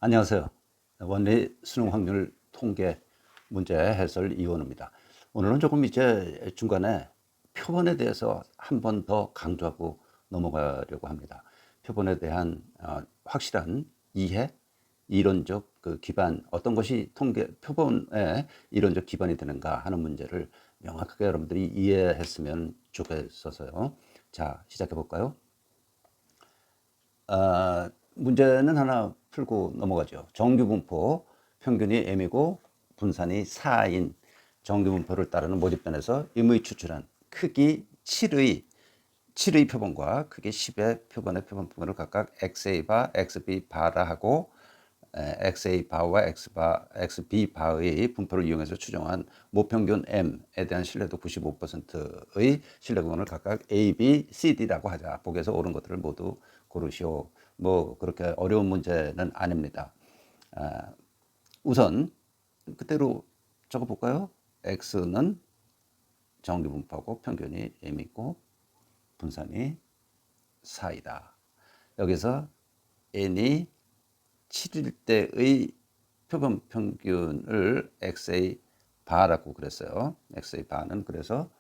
안녕하세요. 원리 수능 확률 통계 문제 해설 이원우입니다. 오늘은 조금 이제 중간에 표본에 대해서 한 번 더 강조하고 넘어가려고 합니다. 표본에 대한 확실한 이해, 이론적 그 기반, 어떤 것이 표본의 이론적 기반이 되는가 하는 문제를 명확하게 여러분들이 이해했으면 좋겠어서요. 자, 시작해 볼까요? 문제는 하나 풀고 넘어가죠. 정규분포 평균이 m이고 분산이 4인 정규분포를 따르는 모집단에서 임의 추출한 크기 7의 표본과 크기 10의 표본의 표본분모를 각각 XA 바, XB 바라 하고 XA 바와 XB 바의 분포를 이용해서 추정한 모평균 M에 대한 신뢰도 95%의 신뢰 구간을 각각 A, B, C, D라고 하자. 보기에서 옳은 것들을 모두 고르시오. 뭐 그렇게 어려운 문제는 아닙니다. 우선 그대로 적어볼까요? X는 정규분포하고 평균이 M이고 분산이 4이다. 여기서 N이 7일 때의 표본 평균을 XA 바라고 그랬어요. XA 바는 그래서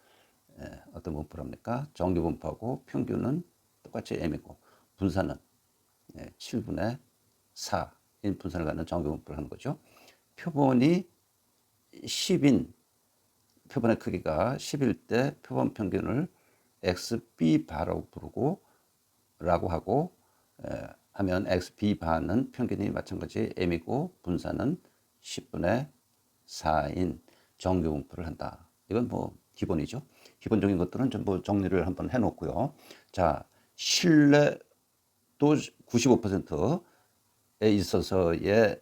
어떤 분포랍니까? 정규 분포하고 평균은 똑같이 M이고 분산은 7분의 4인 분산을 갖는 정규 분포를 하는 거죠. 표본이 10인 표본의 크기가 10일 때 표본 평균을 XB 바라고 부르고 라고 하고 하면 XB 바는 평균이 마찬가지 M이고 분산은 10분의 4인 정규 분포를 한다. 이건 뭐 기본이죠. 기본적인 것들은 전부 정리를 한번 해놓고요. 자, 신뢰도 95%에 있어서의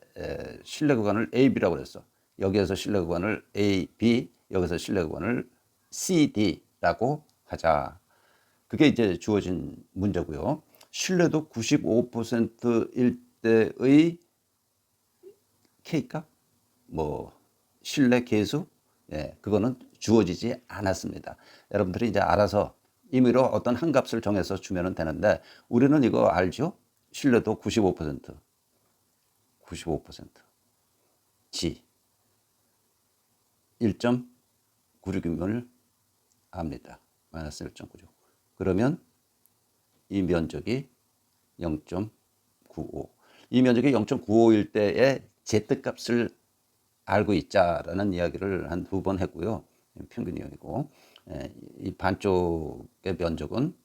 신뢰 구간을 A, B라고 그랬어. 여기에서 신뢰 구간을 A, B, 여기서 신뢰 구간을 C, D라고 하자. 그게 이제 주어진 문제고요. 신뢰도 95%일 때의 K값, 뭐 신뢰 계수, 그거는 주어지지 않았습니다. 여러분들이 이제 알아서 임의로 어떤 한 값을 정해서 주면 되는데 우리는 이거 알죠? 신뢰도 95%, 95%, G 1.96임을 압니다. 마이너스 1.96. 그러면 이 면적이 0.95. 이 면적이 0.95일 때의 Z값을 알고 있자라는 이야기를 한 2번 했고요. 평균이 0이고 이 반쪽의 면적은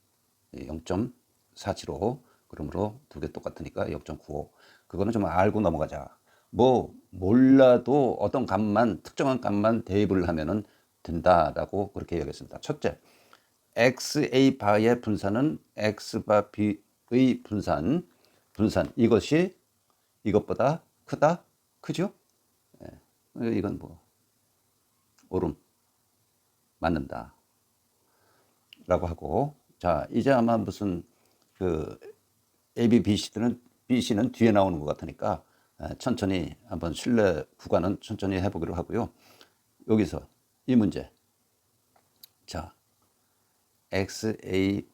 0.475. 그러므로 두 개 똑같으니까 0.95. 그거는 좀 알고 넘어가자. 뭐 몰라도 어떤 값만 특정한 값만 대입을 하면은 된다라고 그렇게 얘기했습니다. 첫째, XA 바의 분산은 X바 B의 분산 이것이 이것보다 크다? 크죠? 이건 뭐 옳음 맞는다 라고 하고, 자 이제 아마 무슨 그 A, B, BC는 뒤에 나오는 것 같으니까 천천히 한번 신뢰 구간은 천천히 해보기로 하고요. 여기서 이 문제, 자 XA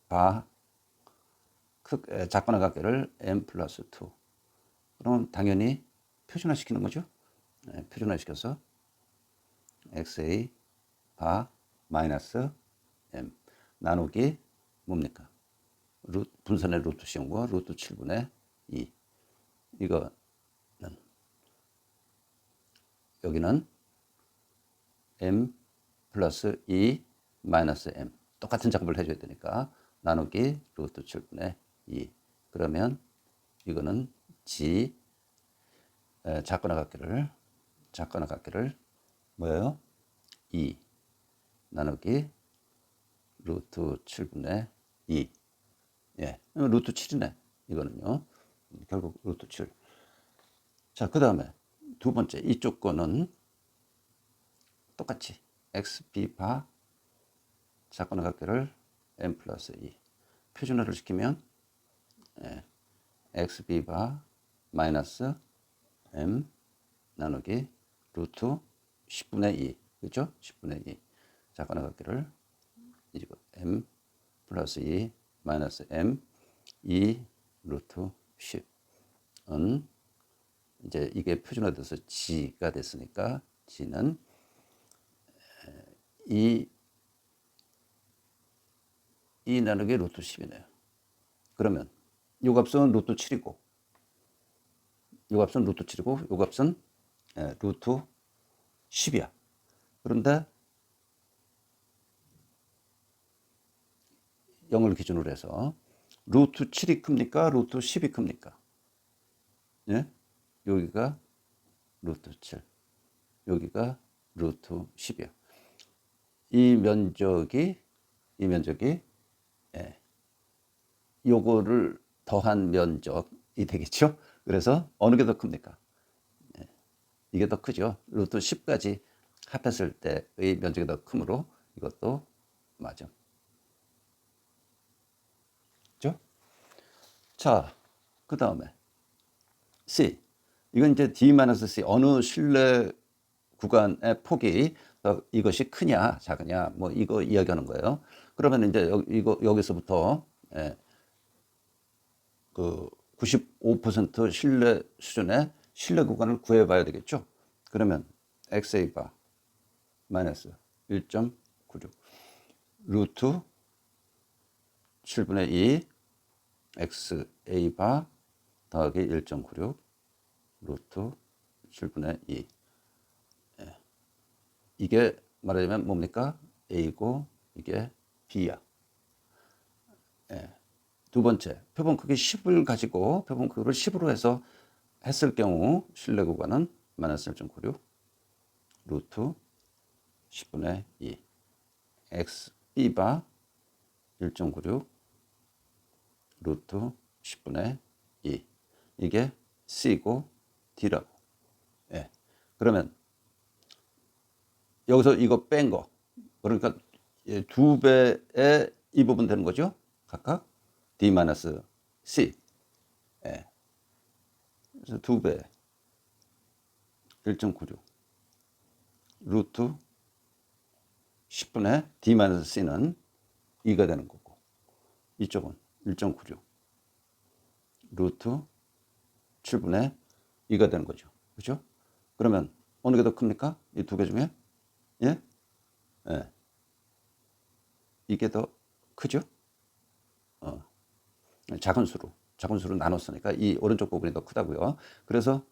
바 작거나 같기를 M 플러스 2. 그럼 당연히 표준화 시키는 거죠. 표준화 시켜서 XA 바 마이너스 M 나누기 뭡니까? 분산의 루트 씌운 거 루트 7분의 2. 이거는 여기는 M 플러스 2 마이너스 M 똑같은 작업을 해줘야 되니까 나누기 루트 7분의 2. 그러면 이거는 G 작거나 같기를 뭐예요? 2 나누기 루트 7분의 2. 루트 7이네. 이거는요. 결국 루트 7. 자, 그 다음에 두 번째 이쪽 거는 똑같이 XB 바 작거나 같기를 M 플러스 2. 표준화를 시키면 XB 바 마이너스 M 나누기 루트 10분의 2. 그죠? 10분의 2. 작거나 같기를 이거 M 플러스 2 마이너스 M 2 루트 10은 이제 이게 표준화돼서 G가 됐으니까 G는 2 나누기 루트 10이네요. 그러면 요 값은 루트 7이고 요 값은 루트 7이고 요 값은 루트 10이야. 그런데 0을 기준으로 해서 루트 7이 큽니까? 루트 10이 큽니까? 예? 여기가 루트 7, 여기가 루트 10이야. 이 면적이 예, 요거를 더한 면적이 되겠죠. 그래서 어느 게 더 큽니까? 예, 이게 더 크죠. 루트 10까지 합했을 때의 면적이 더 크므로 이것도 맞아. 그죠? 자, 그 다음에 C. 이건 이제 D-C 어느 신뢰 구간의 폭이 이것이 크냐 작으냐 뭐 이거 이야기하는 거예요. 그러면 이제 여기서부터 그 95% 신뢰 수준의 신뢰 구간을 구해봐야 되겠죠. 그러면 XA 바 마이너스 1.96 루트 7분의 2 XA 바 더하기 1.96 루트 7분의 2 이게 말하자면 뭡니까? A고 이게 B야. 두 번째, 표본 크기 10을 가지고 표본 크기를 10으로 해서 했을 경우 신뢰 구간은 마이너스 1.96 루트 10분의 2 x b바 1.96 루트 10분의 2 이게 C고 D라고. 그러면 여기서 이거 뺀 거 그러니까 2배의 이 부분 되는 거죠. 각각 D-C 그래서 2배 1.96 루트 10분의 D-C는 2가 되는 거고 이쪽은 1.96 루트 7분의 2가 되는 거죠. 그렇죠? 그러면 어느 게 더 큽니까? 이 두 개 중에? 예? 이게 더 크죠? 작은 수로 나눴으니까 이 오른쪽 부분이 더 크다고요. 그래서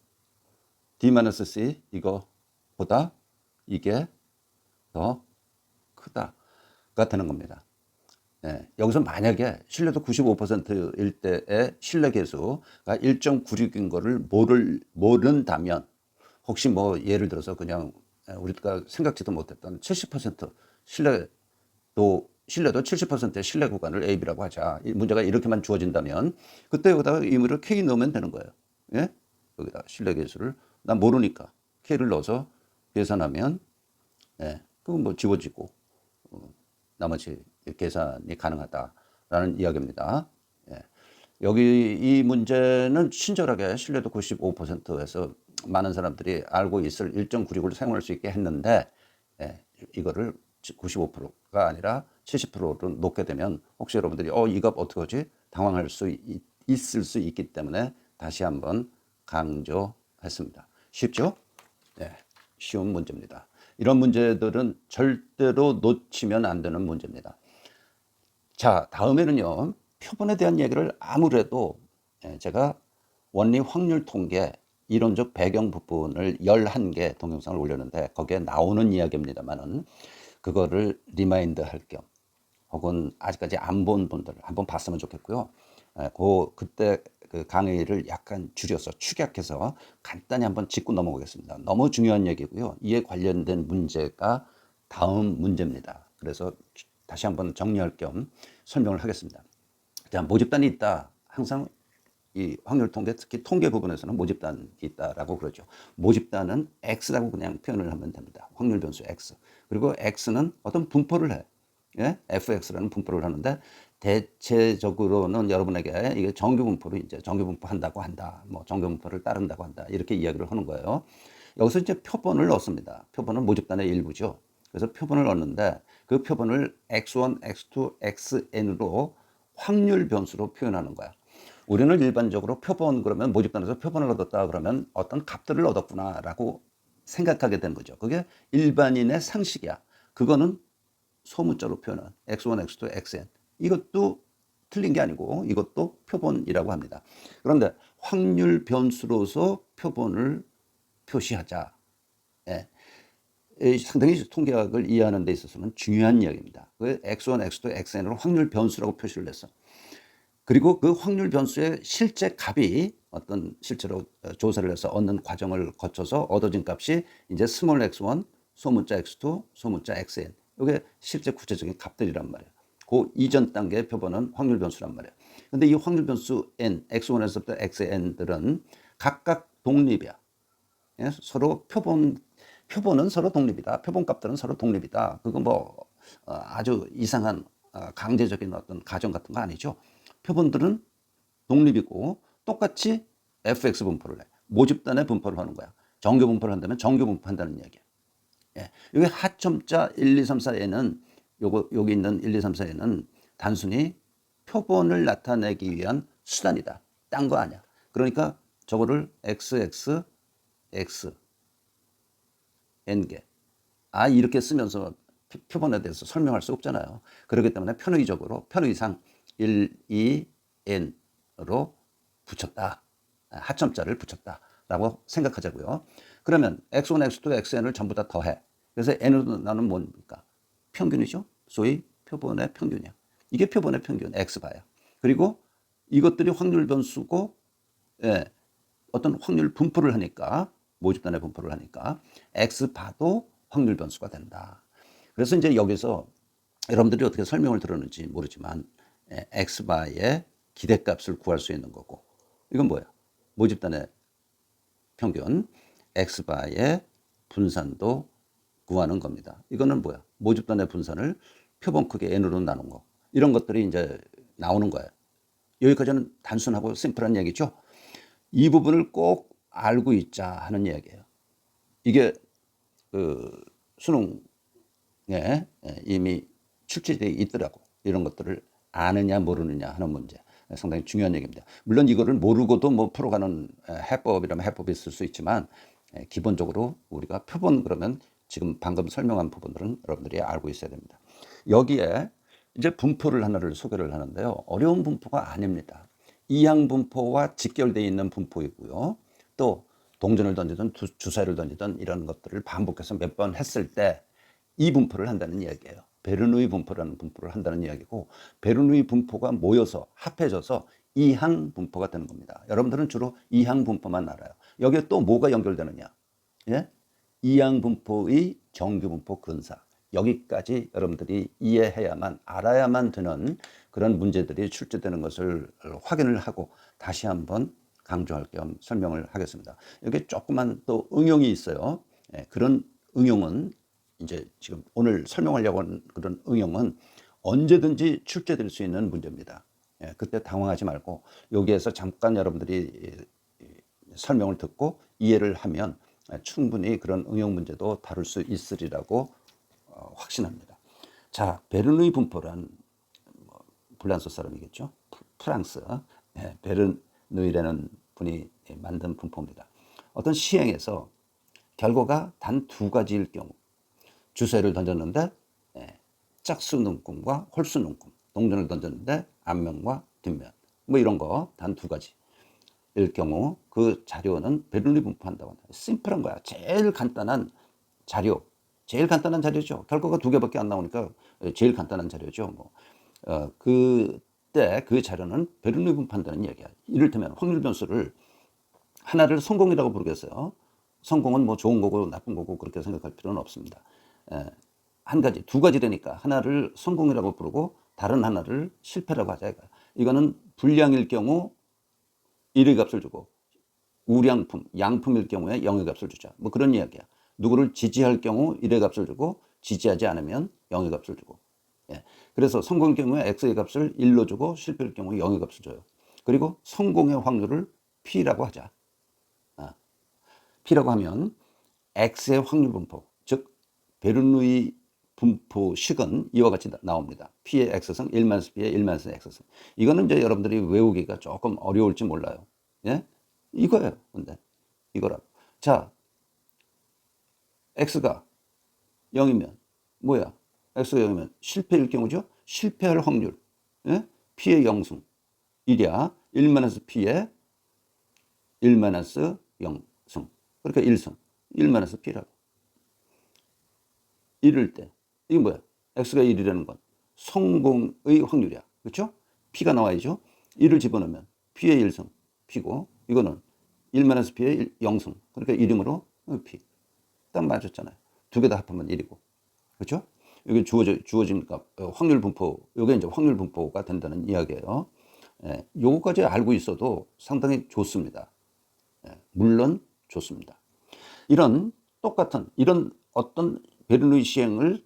D-C 이거보다 이게 더 크다가 되는 겁니다. 여기서 만약에 신뢰도 95%일 때의 신뢰 계수가 1.96인 거를 모른다면 혹시 뭐 예를 들어서 그냥 우리가 생각지도 못했던 70% 신뢰도 70%의 신뢰 구간을 A, B라고 하자. 이 문제가 이렇게만 주어진다면 그때 여기다가 의무를 K 넣으면 되는 거예요. 예? 여기다 신뢰 계수를 난 모르니까 K를 넣어서 계산하면 그건 뭐 지워지고 나머지 계산이 가능하다라는 이야기입니다. 여기 이 문제는 친절하게 신뢰도 95%에서 많은 사람들이 알고 있을 1.96을 사용할 수 있게 했는데 이거를 95%가 아니라 70%로 놓게 되면 혹시 여러분들이 이 값 어떻게 하지? 당황할 수 있을 수 있기 때문에 다시 한번 강조했습니다. 쉽죠? 쉬운 문제입니다. 이런 문제들은 절대로 놓치면 안 되는 문제입니다. 자, 다음에는요. 표본에 대한 얘기를 아무래도 제가 원리 확률 통계 이론적 배경 부분을 11개 동영상을 올렸는데 거기에 나오는 이야기입니다만은 그거를 리마인드 할 겸 혹은 아직까지 안 본 분들 한번 봤으면 좋겠고요. 그때 그 강의를 약간 줄여서 축약해서 간단히 한번 짚고 넘어가겠습니다. 너무 중요한 얘기고요. 이에 관련된 문제가 다음 문제입니다. 그래서 다시 한번 정리할 겸 설명을 하겠습니다. 자, 모집단이 있다. 항상 이 확률 통계, 특히 통계 부분에서는 모집단이 있다라고 그러죠. 모집단은 X라고 그냥 표현을 하면 됩니다. 확률 변수 X. 그리고 X는 어떤 분포를 해. FX라는 분포를 하는데 대체적으로는 여러분에게 이게 정규 분포를 이제 정규 분포 한다고 한다. 뭐 정규 분포를 따른다고 한다. 이렇게 이야기를 하는 거예요. 여기서 이제 표본을 넣습니다. 표본은 모집단의 일부죠. 그래서 표본을 넣는데 그 표본을 X1, X2, XN으로 확률 변수로 표현하는 거야. 우리는 일반적으로 표본 그러면 모집단에서 표본을 얻었다 그러면 어떤 값들을 얻었구나라고 생각하게 되는 거죠. 그게 일반인의 상식이야. 그거는 소문자로 표현한 x1, x2, xn 이것도 틀린 게 아니고 이것도 표본이라고 합니다. 그런데 확률 변수로서 표본을 표시하자. 예. 상당히 통계학을 이해하는 데 있어서는 중요한 이야기입니다. 그 x1, x2, xn을 확률 변수라고 표시를 했어. 그리고 그 확률 변수의 실제 값이 어떤 실제로 조사를 해서 얻는 과정을 거쳐서 얻어진 값이 이제 스몰 x1, 소문자 x2, 소문자 xn. 이게 실제 구체적인 값들이란 말이에요. 그 이전 단계의 표본은 확률 변수란 말이에요. 근데 이 확률 변수 n, x1에서부터 xn들은 각각 독립이야. 예? 서로 표본은 서로 독립이다. 표본 값들은 서로 독립이다. 그건 뭐 아주 이상한 강제적인 어떤 가정 같은 거 아니죠. 표본들은 독립이고 똑같이 fx 분포를 해. 모집단의 분포를 하는 거야. 정규 분포를 한다면 정규 분포한다는 얘기야. 예. 여기 하점자 1, 2, 3, 4에는 여기 있는 1, 2, 3, 4에는 단순히 표본을 나타내기 위한 수단이다. 딴 거 아니야. 그러니까 저거를 x, x, n개. 이렇게 쓰면서 표본에 대해서 설명할 수 없잖아요. 그렇기 때문에 편의상 1, 2, n으로 붙였다. 하점자를 붙였다라고 생각하자고요. 그러면 x1, x2, xn을 전부 다 더해. 그래서 n으로 나는 뭡니까? 평균이죠. 소위 표본의 평균이야. 이게 표본의 평균, x바야. 그리고 이것들이 확률 변수고, 예, 어떤 확률 분포를 하니까, 모집단의 분포를 하니까, x바도 확률 변수가 된다. 그래서 이제 여기서 여러분들이 어떻게 설명을 들었는지 모르지만, x바의 기대값을 구할 수 있는 거고, 이건 뭐야? 모집단의 평균, x바의 분산도 구하는 겁니다. 이거는 뭐야? 모집단의 분산을 표본 크기 n으로 나눈 거. 이런 것들이 이제 나오는 거예요. 여기까지는 단순하고 심플한 얘기죠. 이 부분을 꼭 알고 있자 하는 얘기예요. 이게 그 수능에 이미 출제되어 있더라고. 이런 것들을 아느냐 모르느냐 하는 문제. 상당히 중요한 얘기입니다. 물론 이거를 모르고도 뭐 풀어가는 해법이라면 해법이 있을 수 있지만 기본적으로 우리가 표본 그러면 지금 방금 설명한 부분들은 여러분들이 알고 있어야 됩니다. 여기에 이제 분포를 하나를 소개를 하는데요. 어려운 분포가 아닙니다. 이항 분포와 직결되어 있는 분포이고요. 또 동전을 던지든 주사위를 던지든 이런 것들을 반복해서 몇 번 했을 때 이 분포를 한다는 이야기예요. 베르누이 분포라는 분포를 한다는 이야기고, 베르누이 분포가 모여서 합해져서 이항 분포가 되는 겁니다. 여러분들은 주로 이항 분포만 알아요. 여기에 또 뭐가 연결되느냐? 예? 이항 분포의 정규 분포 근사. 여기까지 여러분들이 이해해야만, 알아야만 되는 그런 문제들이 출제되는 것을 확인을 하고 다시 한번 강조할 겸 설명을 하겠습니다. 여기 조그만 또 응용이 있어요. 그런 응용은 이제 지금 오늘 설명하려고 하는 그런 응용은 언제든지 출제될 수 있는 문제입니다. 그때 당황하지 말고 여기에서 잠깐 여러분들이 설명을 듣고 이해를 하면 충분히 그런 응용 문제도 다룰 수 있으리라고 확신합니다. 자, 베르누이 분포란 불란서 사람이겠죠. 프랑스 베르누이라는 분이 만든 분포입니다. 어떤 시행에서 결과가 단 두 가지일 경우 주사위를 던졌는데 짝수 눈금과 홀수 눈금, 동전을 던졌는데 앞면과 뒷면 뭐 이런 거 단 두 가지일 경우 그 자료는 베르누이 분포한다고 합니다. 심플한 거야. 제일 간단한 자료죠. 결과가 두 개밖에 안 나오니까 제일 간단한 자료죠. 그때 그 자료는 베르누이 분포한다는 이야기야. 이를테면 확률 변수를 하나를 성공이라고 부르겠어요. 성공은 뭐 좋은 거고 나쁜 거고 그렇게 생각할 필요는 없습니다. 한 가지, 두 가지 되니까 하나를 성공이라고 부르고 다른 하나를 실패라고 하자. 이거는 불량일 경우 1의 값을 주고 우량품, 양품일 경우에 0의 값을 주자. 뭐 그런 이야기야. 누구를 지지할 경우 1의 값을 주고 지지하지 않으면 0의 값을 주고. 그래서 성공일 경우에 x의 값을 1로 주고 실패일 경우 0의 값을 줘요. 그리고 성공의 확률을 p라고 하자. p라고 하면 x의 확률 분포, 즉 베르누이 분포식은 이와 같이 나옵니다. P의 X승 1-P의 1-X승. 이거는 이제 여러분들이 외우기가 조금 어려울지 몰라요. 예? 이거예요. 근데 이거라고. 자, X가 0이면 뭐야? X가 0이면 실패일 경우죠. 실패할 확률. 예? P의 0승 1이야. 1-P의 1-0승. 그러니까 1승. 1-P라고. 이럴 때 이게 뭐야? X가 1이라는 건 성공의 확률이야. 그렇죠? P가 나와야죠. 1을 집어넣으면 P의 1승 P고, 이거는 1-P의 0승. 그러니까 1이므로 P. 딱 맞았잖아요. 두 개 다 합하면 1이고. 그렇죠? 여기 주어진 값, 확률 분포, 이게 이제 확률 분포가 된다는 이야기예요. 예, 요거까지 알고 있어도 상당히 좋습니다. 예, 물론 좋습니다. 이런 어떤 베르누이 시행을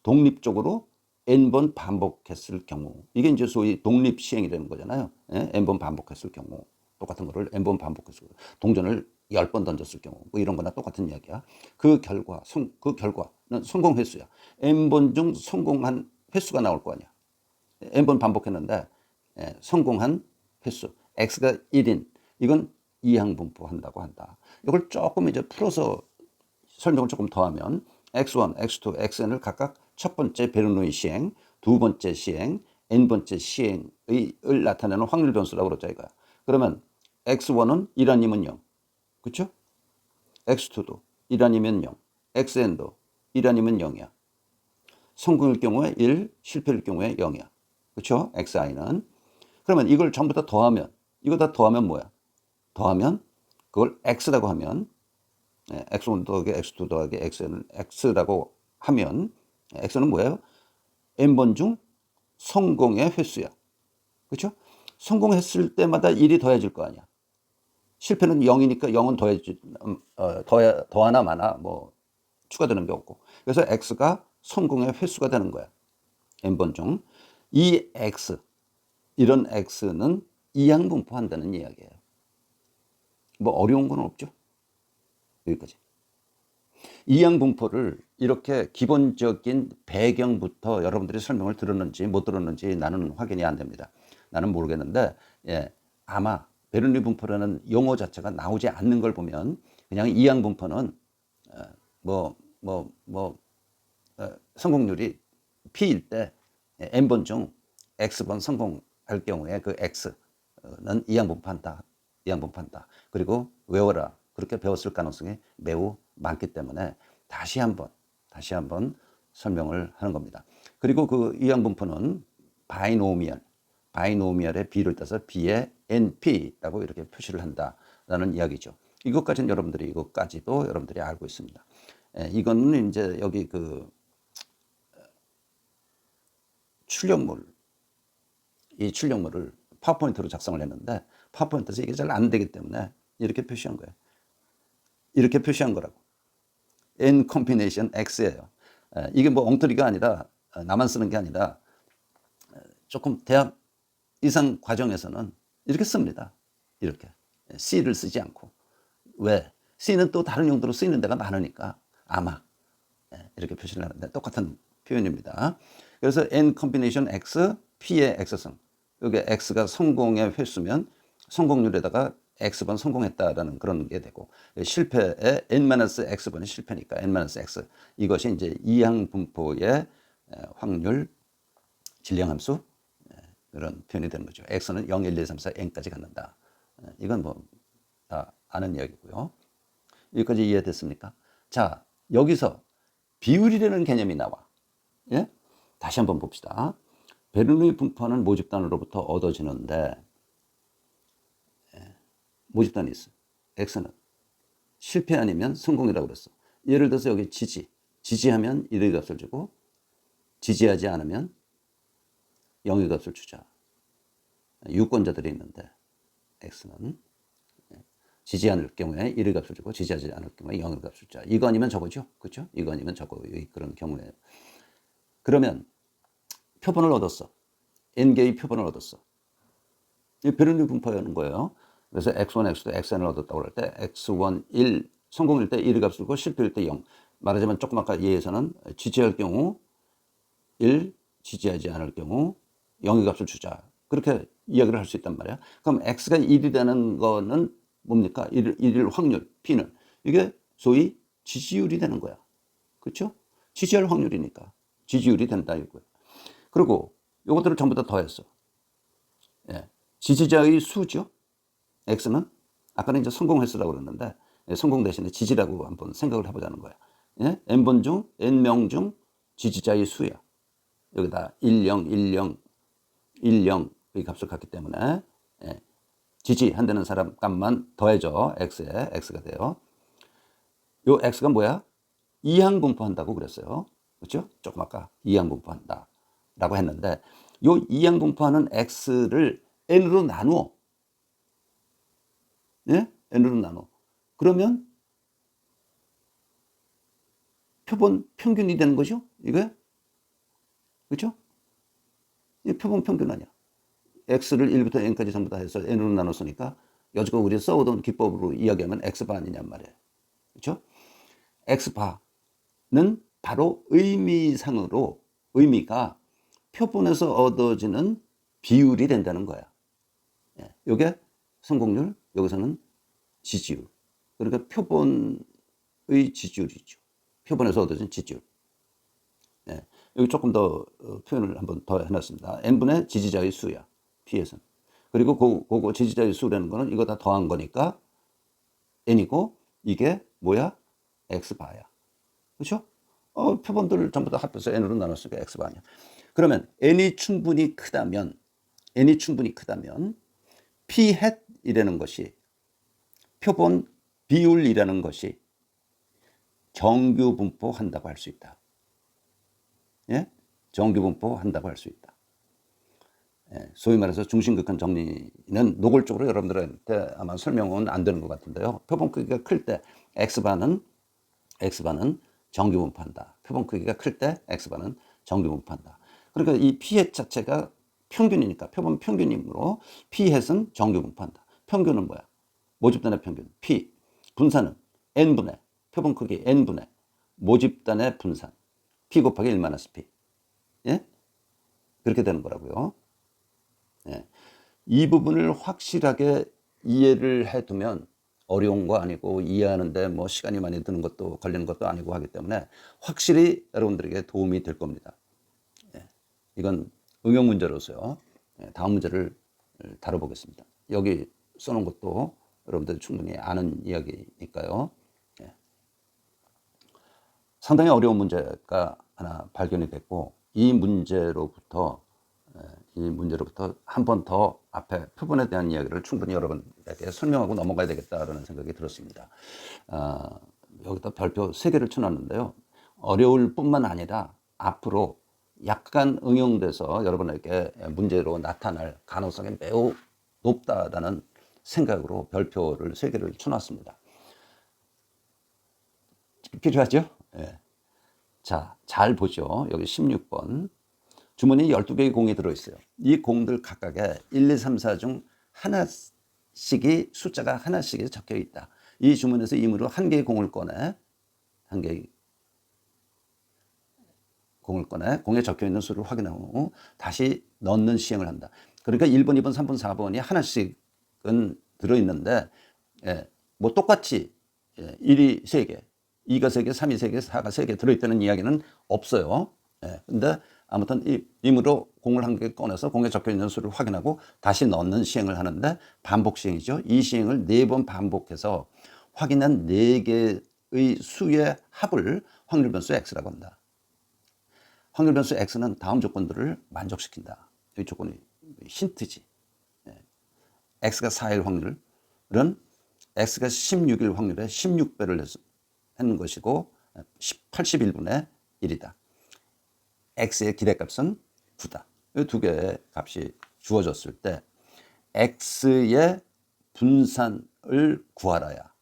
독립적으로 n번 반복했을 경우, 이게 이제 소위 독립 시행이라는 거잖아요. 예? n번 반복했을 경우, 똑같은 거를 n번 반복했을 경우, 동전을 10번 던졌을 경우, 뭐 이런 거나 똑같은 이야기야. 그 결과는 성공 횟수야. n번 중 성공한 횟수가 나올 거 아니야. n번 반복했는데 성공한 횟수, x가 1인, 이건 이항분포 한다고 한다. 이걸 조금 이제 풀어서 설명을 조금 더하면 x1, x2, xn을 각각 첫 번째 베르누이 시행, 두 번째 시행, n번째 시행을 나타내는 확률 변수라고 그러죠, 이거야. 그러면 x1은 1 아니면 0, 그렇죠? x2도 1 아니면 0, xn도 1 아니면 0이야. 성공일 경우에 1, 실패일 경우에 0이야. 그렇죠? xi는. 그러면 이걸 전부 다 더하면, 이거 다 더하면 뭐야? 더하면 그걸 x라고 하면, x1 더하기 x2 더하기 x는 x라고 하면, x는 뭐예요? n번 중 성공의 횟수야. 그렇죠? 성공했을 때마다 1이 더해질 거 아니야. 실패는 0이니까 0은 더하나 마나 뭐 추가되는 게 없고. 그래서 x가 성공의 횟수가 되는 거야. n번 중. 이 x, 이런 x는 이항분포한다는 이야기예요. 뭐 어려운 건 없죠. 여기까지. 이항분포를 이렇게 기본적인 배경부터 여러분들이 설명을 들었는지 못 들었는지 나는 확인이 안 됩니다. 나는 모르겠는데, 예, 아마 베르누이 분포라는 용어 자체가 나오지 않는 걸 보면 그냥 이항분포는 성공률이 P일 때 n번 중 x번 성공할 경우에 그 x는 이항분포한다. 그리고 외워라. 그렇게 배웠을 가능성이 매우 많기 때문에 다시 한번 설명을 하는 겁니다. 그리고 그 이항분포는 바이노미얼의 B를 따서 B의 NP라고 이렇게 표시를 한다라는 이야기죠. 이것까지도 여러분들이 알고 있습니다. 이거는 이제 여기 그 이 출력물을 파워포인트로 작성을 했는데, 파워포인트에서 이게 잘 안 되기 때문에 이렇게 표시한 거예요. 이렇게 표시한 거라고. N combination X예요. 이게 뭐 엉터리가 아니라, 나만 쓰는 게 아니라 조금 대학 이상 과정에서는 이렇게 씁니다. 이렇게 C를 쓰지 않고. 왜? C는 또 다른 용도로 쓰이는 데가 많으니까 아마 이렇게 표시를 하는데 똑같은 표현입니다. 그래서 N combination X, P의 X승. 여기 X가 성공의 횟수면 성공률에다가 X번 성공했다라는 그런 게 되고, 실패의 N-X번이 실패니까 N-X. 이것이 이제 이항분포의 확률 질량함수, 그런 표현이 되는 거죠. X는 0, 1, 2, 3, 4, N까지 갖는다. 이건 뭐 다 아는 이야기고요. 여기까지 이해됐습니까? 자, 여기서 비율이라는 개념이 나와. 예? 다시 한번 봅시다. 베르누이 분포는 모집단으로부터 얻어지는데, 모집단이 있어. X는 실패 아니면 성공이라고 그랬어. 예를 들어서 여기 지지하면 1의 값을 주고, 지지하지 않으면 0의 값을 주자. 유권자들이 있는데 X는 지지 않을 경우에 1의 값을 주고, 지지하지 않을 경우에 0의 값을 주자. 이거 아니면 저거죠. 그렇죠? 이거 아니면 저거. 그런 경우에. 그러면 표본을 얻었어. N개의 표본을 얻었어. 이 베르누이 분포하는 거예요. 그래서 X1, X2, XN을 얻었다고 할 때 X1, 1, 성공일 때 1의 값을 주고 실패일 때 0. 말하자면 조금 아까 예에서는 지지할 경우 1 지지하지 않을 경우 0의 값을 주자. 그렇게 이야기를 할 수 있단 말이야. 그럼 x가 1이 되는 거는 뭡니까? 1일 확률, p는. 이게 소위 지지율이 되는 거야. 그렇죠? 지지할 확률이니까 지지율이 된다 이거예요. 그리고 요것들을 전부 다 더했어. 예. 지지자의 수죠. x는 아까는 이제 성공 횟수라고 그랬는데 성공 대신에 지지라고 한번 생각을 해보자는 거야. 예? n번 중 n명 중 지지자의 수야. 여기다 10, 10, 10의 값을 갖기 때문에 예. 지지한다는 사람 값만 더해줘. x에 x가 돼요. 요 x가 뭐야? 이항분포한다고 그랬어요. 그렇죠? 조금 아까 이항분포한다 라고 했는데 요 이항분포하는 x를 n으로 나누어. 예? n으로 나누어. 그러면 표본 평균이 되는 거죠? 이거? 그렇죠? 이 표본 평균 아니야. x를 1부터 n까지 전부 다 해서 n으로 나눴으니까 여지껏 우리 써오던 기법으로 이야기하면 x반이냔 말이에요. 그렇죠? x바는 바로 의미상으로 의미가 표본에서 얻어지는 비율이 된다는 거야. 예, 이게 성공률, 여기서는 지지율. 그러니까 표본의 지지율이죠. 표본에서 얻어진 지지율. 예, 여기 조금 더 표현을 한번 더 해놨습니다. n분의 지지자의 수야. P에서는. 그리고 그거 지지자의 수라는 거는 이거 다 더한 거니까 n이고 이게 뭐야? x바야. 그렇죠? 표본들을 전부 다 합해서 n으로 나눴으니까 x바냐. 그러면 n이 충분히 크다면 p 햇이라는 것이 표본 비율이라는 것이 정규 분포한다고 할 수 있다. 예? 정규 분포한다고 할 수 있다. 예, 소위 말해서 중심극한 정리는 노골적으로 여러분들한테 아마 설명은 안 되는 것 같은데요. 표본 크기가 클 때 x바는 정규 분포한다. 표본 크기가 클 때 x바는 정규 분포한다. 그러니까 이 p햇 자체가 평균이니까 표본 평균이므로 p햇은 정규 분포한다. 평균은 뭐야? 모집단의 평균 p. 분산은 n분의 표본 크기 n분의 모집단의 분산 p 곱하기 1-p. 예? 그렇게 되는 거라고요. 예. 이 부분을 확실하게 이해를 해두면 어려운 거 아니고 이해하는데 뭐 시간이 많이 드는 것도 걸리는 것도 아니고 하기 때문에 확실히 여러분들에게 도움이 될 겁니다. 예. 이건 응용 문제로서요. 예. 다음 문제를 다뤄보겠습니다. 여기 써놓은 것도 여러분들 충분히 아는 이야기니까요. 예. 상당히 어려운 문제가 하나 발견이 됐고 이 문제로부터 한 번 더 앞에 표본에 대한 이야기를 충분히 여러분에게 설명하고 넘어가야 되겠다라는 생각이 들었습니다. 여기다 별표 3개를 쳐놨는데요. 어려울 뿐만 아니라 앞으로 약간 응용돼서 여러분에게 문제로 나타날 가능성이 매우 높다라는 생각으로 별표를 3개를 쳐놨습니다. 필요하죠? 예. 자, 잘 보죠. 여기 16번. 주머니에 12개의 공이 들어있어요. 이 공들 각각에 1, 2, 3, 4 중 하나씩이 숫자가 하나씩이 적혀 있다. 이 주머니에서 임의로 한 개의 공을 꺼내 공에 적혀 있는 수를 확인하고 다시 넣는 시행을 한다. 그러니까 1번, 2번, 3번, 4번이 하나씩은 들어있는데 뭐 똑같이 1이 3개, 2가 3개, 3이 3개, 4가 3개 들어있다는 이야기는 없어요. 근데 아무튼 임의로 공을 한 개 꺼내서 공에 적혀 있는 수를 확인하고 다시 넣는 시행을 하는데 반복 시행이죠. 이 시행을 4번 반복해서 확인한 4개의 수의 합을 확률 변수 x라고 한다. 확률 변수 x는 다음 조건들을 만족시킨다. 이 조건이 힌트지. x가 4일 확률은 x가 16일 확률에 16배를 했는 것이고 81분의 1이다. x의 기대값은 9다. 이 두 개의 값이 주어졌을 때 x의 분산을 구하라야.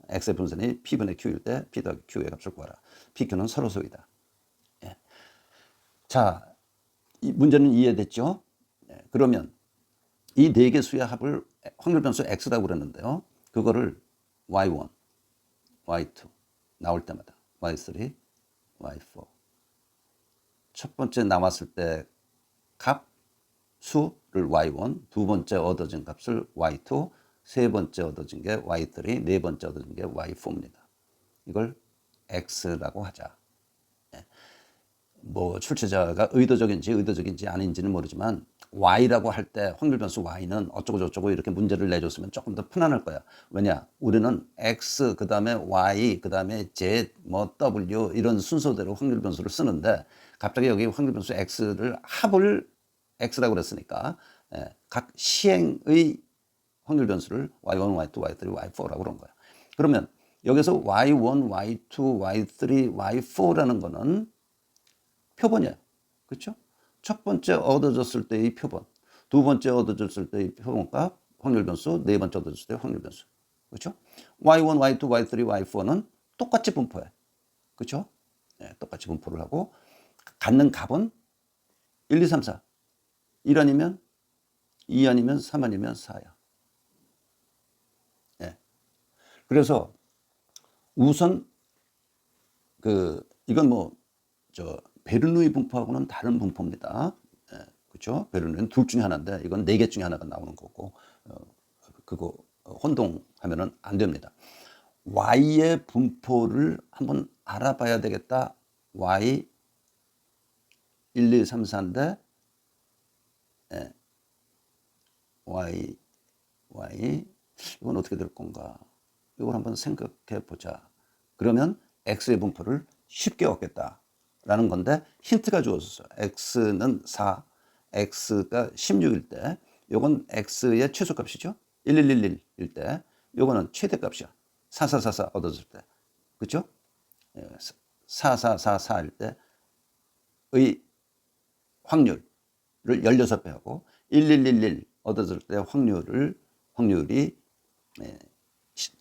x의 분산이 p분의 q일 때 p 더하기 q의 값을 구하라. pq는 서로소이다. 예. 자, 이 문제는 이해됐죠? 그러면 이 4개 수의 합을 확률 변수 x라고 그랬는데요. 그거를 y1, y2 나올 때마다 y3, y4 첫 번째 남았을 때 값, 수를 y1, 두 번째 얻어진 값을 y2, 세 번째 얻어진 게 y3, 네 번째 얻어진 게 y4입니다. 이걸 x라고 하자. 뭐 출제자가 의도적인지 아닌지는 모르지만 y라고 할 때 확률 변수 y는 어쩌고 저쩌고 이렇게 문제를 내줬으면 조금 더 편안할 거야. 왜냐? 우리는 x 그다음에 y 그다음에 z 뭐 w 이런 순서대로 확률 변수를 쓰는데 갑자기 여기 확률 변수 x를 합을 x라고 그랬으니까 각 시행의 확률 변수를 y1, y2, y3, y4라고 그런 거야. 그러면 여기서 y1, y2, y3, y4라는 거는 표본이에요. 그렇죠? 첫 번째 얻어졌을 때의 표본, 두 번째 얻어졌을 때의 표본값, 확률 변수, 네 번째 얻어졌을 때의 확률 변수. 그렇죠? y1, y2, y3, y4는 똑같이 분포해. 그렇죠? 네, 똑같이 분포를 하고 갖는 값은 1, 2, 3, 4. 1 아니면 2 아니면 3 아니면 4야. 네. 그래서 우선 이건 베르누이 분포하고는 다른 분포입니다. 그렇죠? 베르누이는 둘 중에 하나인데 이건 네 개 중에 하나가 나오는 거고 그거 혼동하면은 안 됩니다. y의 분포를 한번 알아봐야 되겠다. y 1, 2, 3, 4인데 y 이건 어떻게 될 건가? 이걸 한번 생각해 보자. 그러면 x의 분포를 쉽게 얻겠다라는 건데 힌트가 주어졌어요. x는 4, x가 16일 때, 요건 x의 최소값이죠. 1111일 때, 요거는 최대값이야. 4444 얻어질 때, 그렇죠? 4444일 때의 확률을 16배 하고 1111 얻어질 때 확률이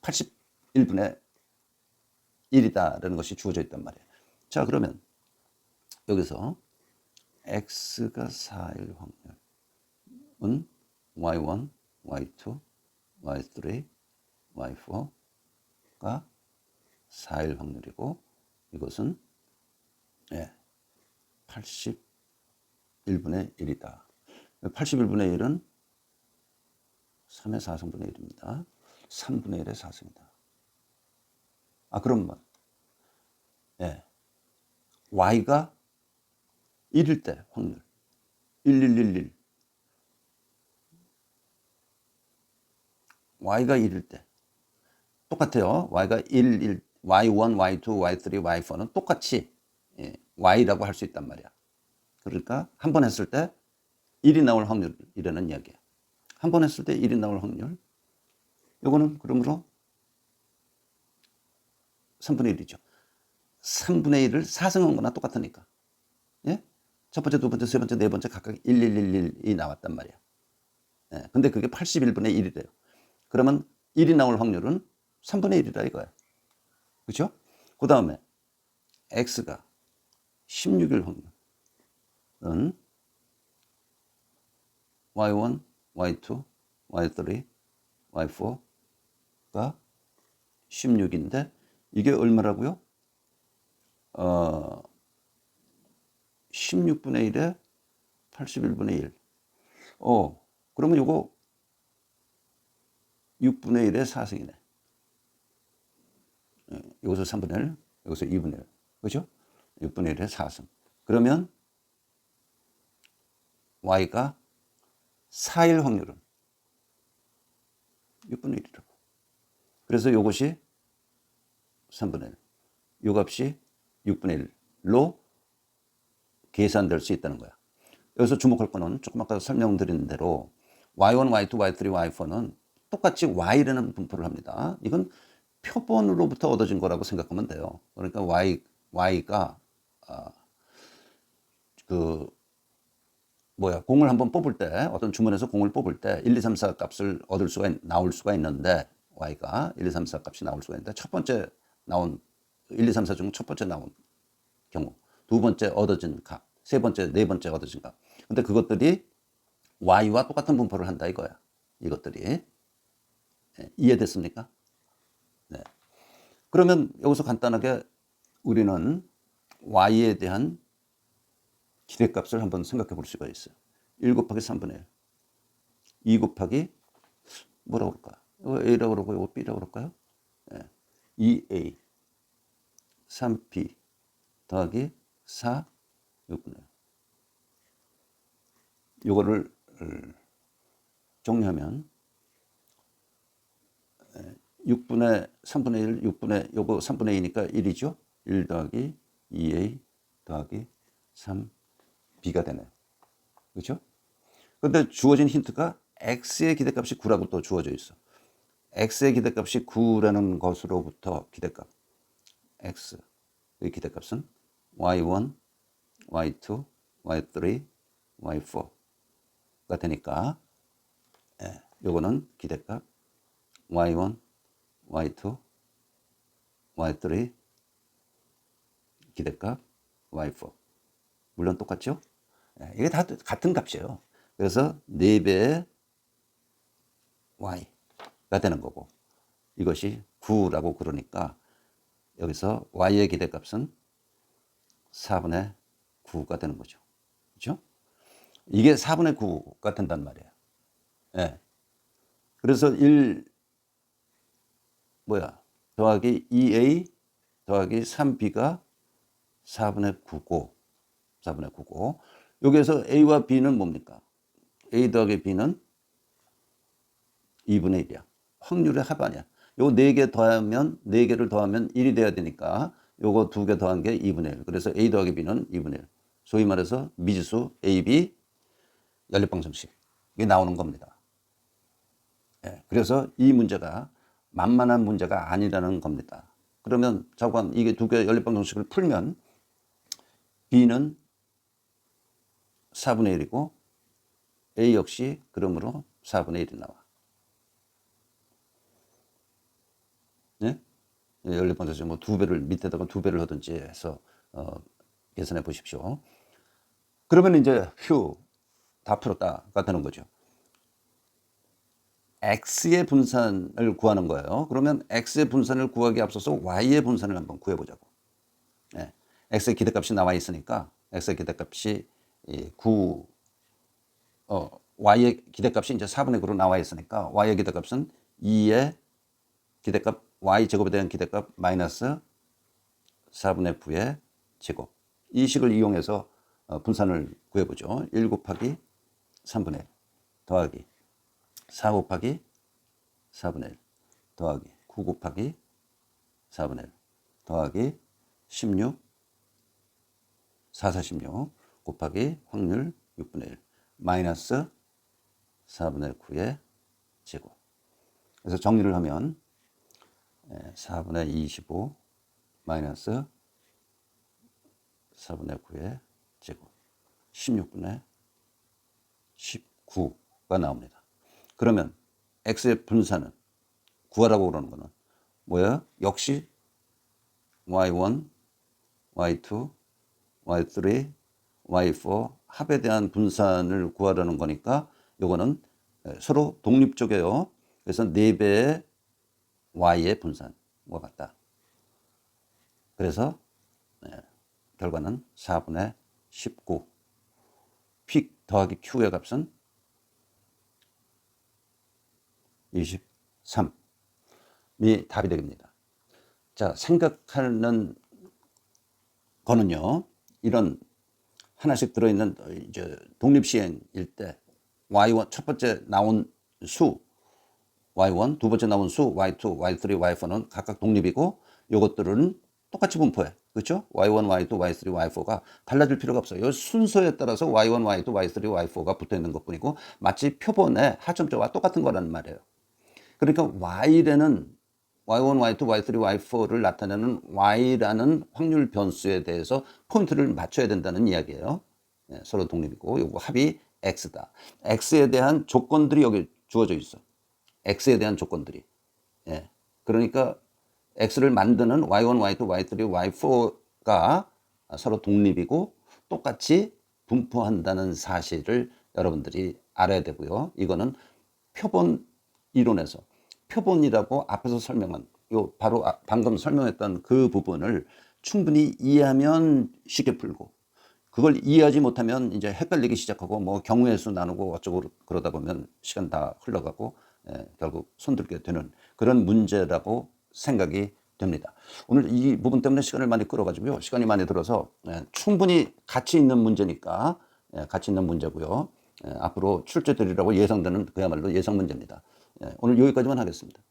81분의 1이다라는 것이 주어져 있단 말이에요. 자, 그러면 여기서 x가 4일 확률은 y1, y2, y3, y4가 4일 확률이고 이것은 81분의 1이다. 81분의 1은 3의 4승분의 1입니다. 3분의 1의 4승이다. 그러면 y가 1일 때 확률 1111 y가 1일 때 똑같아요. y가 1, y1, y2, y3, y4는 똑같이 y라고 할 수 있단 말이야. 그러니까 한 번 했을 때 1이 나올 확률이라는 이야기야. 한 번 했을 때 1이 나올 확률. 요거는 그러므로 3분의 1이죠. 3분의 1을 4승한 거나 똑같으니까. 예? 첫 번째, 두 번째, 세 번째, 네 번째 각각 1111이 나왔단 말이야. 근데 그게 81분의 1이래요. 그러면 1이 나올 확률은 3분의 1이라 이거야. 그렇죠? 그 다음에 x가 16일 확률은 y1, y2, y3, y4가 16인데 이게 얼마라고요? 16분의 1에 81분의 1. 그러면 요거 6분의 1의 4승이네. 여기서 3분의 1, 여기서 2분의 1. 그죠? 6분의 1의 4승. 그러면 y가 4일 확률은 6분의 1이라고. 그래서 요것이 3분의 1. 요 값이 6분의 1로 계산될 수 있다는 거야. 여기서 주목할 거는 조금 아까 설명드린 대로 y1, y2, y3, y4는 똑같이 y라는 분포를 합니다. 이건 표본으로부터 얻어진 거라고 생각하면 돼요. 그러니까 y가 공을 한번 뽑을 때 어떤 주문에서 공을 뽑을 때 1, 2, 3, 4 값을 나올 수가 있는데 y가 1, 2, 3, 4 값이 나올 수가 있는데 첫 번째 나온 1, 2, 3, 4 중 첫 번째 나온 경우, 두 번째 얻어진 값, 세 번째, 네 번째 얻어진 값. 근데 그것들이 y와 똑같은 분포를 한다 이거야. 이것들이. 이해됐습니까? 네. 그러면 여기서 간단하게 우리는 y에 대한 기대값을 한번 생각해 볼 수가 있어요. 1 곱하기 3분의 1. 2 곱하기 뭐라고 그럴까? 이거 A라고 그러고 이거 B라고 그럴까요? 2A 3B 더하기 4 6분의 1. 요거를 정리하면 6분의 3분의 1, 6분의 요거 3분의 2니까 1이죠. 1 더하기 2A 더하기 3B가 되네요. 그렇죠? 근데 주어진 힌트가 x의 기대값이 9라고 또 주어져 있어. x의 기대값이 9라는 것으로부터 기대값 x의 기대값은 y1, y2, y3, y4가 되니까 요거는 기대값 y1, y2, y3 기대값 y4 물론 똑같죠? 이게 다 같은 값이에요. 그래서 4배의 y가 되는 거고 이것이 9라고 그러니까 여기서 y의 기대값은 4분의 9가 되는 거죠. 그렇죠? 이게 4분의 9가 된단 말이에요. 예. 그래서 1 더하기 2a 더하기 3b가 4분의 9고 여기에서 a와 b는 뭡니까? a 더하기 b는 2분의 1이야. 확률의 합 아니야. 요거 4개 더하면 4개를 더하면 1이 돼야 되니까 요거 2개 더한 게 2분의 1. 그래서 a 더하기 b는 2분의 1. 소위 말해서 미지수 AB 연립방정식 이게 나오는 겁니다. 그래서 이 문제가 만만한 문제가 아니라는 겁니다. 그러면 자관 이게 2개 연립방정식을 풀면 b는 4분의 1이고 a 역시 그러므로 4분의 1이 나와. 네? 연립방정식 뭐 2배를 밑에다가 2배를 하든지 해서 계산해 보십시오. 그러면 이제 휴 다 풀었다가 되는 거죠. x의 분산을 구하는 거예요. 그러면 x의 분산을 구하기 앞서서 y의 분산을 한번 구해보자고. x의 기대값이 나와 있으니까 x의 기대값이 9, y의 기대값이 이제 4분의 9로 나와 있으니까 y의 기대값은 2의 기대값 y 제곱에 대한 기대값 마이너스 4분의 9의 제곱. 이 식을 이용해서 분산을 구해보죠. 1 곱하기 3분의 1 더하기 4 곱하기 4분의 1 더하기 9 곱하기 4분의 1 더하기 16 4, 4, 16 곱하기 확률 6분의 1 마이너스 4분의 9의 제곱. 그래서 정리를 하면 4분의 25 마이너스 4분의 9의 제곱 16분의 19가 나옵니다. 그러면 x의 분산은 구하라고 그러는 거는 뭐예요? 역시 y1, y2, y3, y4 합에 대한 분산을 구하라는 거니까 요거는 서로 독립적이에요. 그래서 4배의 y의 분산과 같다. 그래서 결과는 4분의 19 p 더하기 q의 값은 23이 답이 되겠습니다. 자, 생각하는 거는요, 이런 하나씩 들어있는 이제 독립시행일 때 y1 첫 번째 나온 수 y1, 두 번째 나온 수 y2, y3, y4는 각각 독립이고 요것들은 똑같이 분포해. 그렇죠? y1, y2, y3, y4가 달라질 필요가 없어요. 이 순서에 따라서 y1, y2, y3, y4가 붙어 있는 것뿐이고 마치 표본의 하점자와 똑같은 거란 말이에요. 그러니까 y라는 y1, y2, y3, y4를 나타내는 y라는 확률 변수에 대해서 포인트를 맞춰야 된다는 이야기예요. 서로 독립이고 요거 합이 x다. x에 대한 조건들이 여기 주어져 있어. x에 대한 조건들이. 그러니까 x를 만드는 y1, y2, y3, y4가 서로 독립이고 똑같이 분포한다는 사실을 여러분들이 알아야 되고요. 이거는 표본 이론에서 표본이라고 앞에서 설명한 요 바로 방금 설명했던 그 부분을 충분히 이해하면 쉽게 풀고 그걸 이해하지 못하면 이제 헷갈리기 시작하고 뭐 경우의 수 나누고 어쩌고 그러다 보면 시간 다 흘러가고 결국 손들게 되는 그런 문제라고 생각이 됩니다. 오늘 이 부분 때문에 시간을 많이 끌어가지고요. 시간이 많이 들어서 충분히 가치 있는 문제니까 가치 있는 문제고요. 앞으로 출제되리라고 예상되는 그야말로 예상 문제입니다. 오늘 여기까지만 하겠습니다.